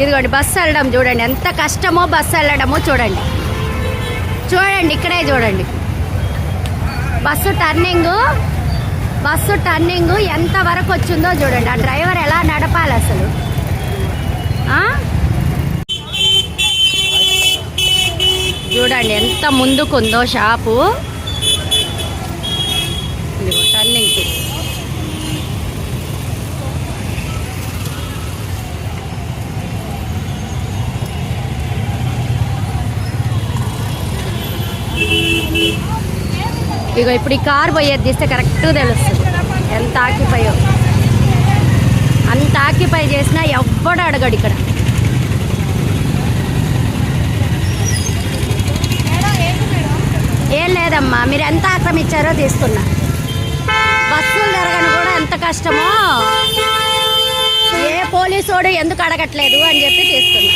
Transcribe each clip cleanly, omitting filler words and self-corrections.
ఇదిగోండి బస్సు వెళ్ళడం చూడండి, ఎంత కష్టమో బస్సు వెళ్ళడమో చూడండి. చూడండి ఇక్కడే చూడండి బస్సు టర్నింగ్ ఎంత వరకు వచ్చిందో చూడండి. ఆ డ్రైవర్ ఎలా నడపాలి అసలు. చూడండి ఎంత ముందుకుందో షాపు. టర్నింగ్కి ఇగో ఇప్పుడు ఈ కార్ పోయేది తీస్తే కరెక్ట్గా తెలుస్తుంది ఎంత ఆక్యుపైయో. అంత ఆక్యుపై చేసినా ఎవ్వడు అడగడు ఇక్కడ. ఏం లేదమ్మా, మీరు ఎంత ఆక్రమించారో తీసుకున్నా. బస్సులు తిరగని కూడా ఎంత కష్టమో, ఏ పోలీసోడు ఎందుకు అడగట్లేదు అని చెప్పి తీసుకున్నా.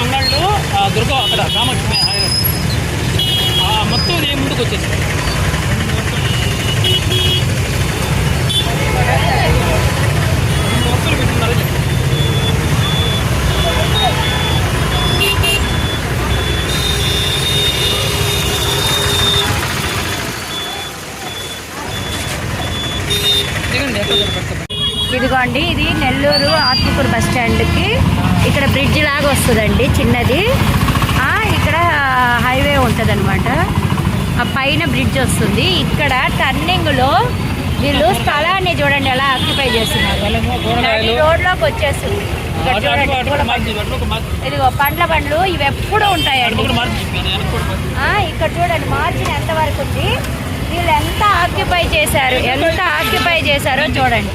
అంగళ్ళు దుర్గా అక్కడ కామాక్షి మొత్తం ఏ ముందుకు వచ్చేసి వస్తువులు పెట్టున్నారు. ఇదిగోండి ఇది నెల్లూరు ఆత్మకూరు బస్ స్టాండ్కి ఇక్కడ బ్రిడ్జ్ లాగా వస్తుందండి చిన్నది. ఇక్కడ హైవే ఉంటుంది అనమాట. ఆ పైన బ్రిడ్జ్ వస్తుంది. ఇక్కడ టర్నింగ్లో వీళ్ళు స్థలాన్ని చూడండి ఎలా ఆక్యుపై చేస్తున్నారు. రోడ్లోకి వచ్చేస్తుంది. ఇదిగో పండ్ల బండ్లు ఇవి ఎప్పుడు ఉంటాయండి. ఇక్కడ చూడండి మార్జిన్ ఎంతవరకు ఉంది. వీళ్ళు ఎంత ఆక్యుపై చేశారో చూడండి.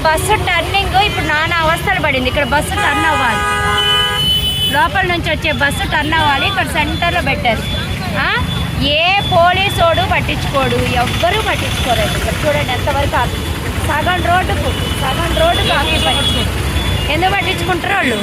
బస్సు టర్నింగ్ ఇప్పుడు నానా అవస్థలు పడింది. ఇక్కడ బస్సు టర్న్ అవ్వాలి, లోపల నుంచి వచ్చే బస్సు టర్న్ అవ్వాలి. ఇక్కడ సెంటర్లో పెట్టారు. ఏ పోలీసోడు పట్టించుకోడు, ఎవ్వరూ పట్టించుకోలేదు. ఇక్కడ చూడండి ఎంతవరకు సగం రోడ్డుకు ఆక్యుపై. ఎందుకు పట్టించుకుంటారు వాళ్ళు?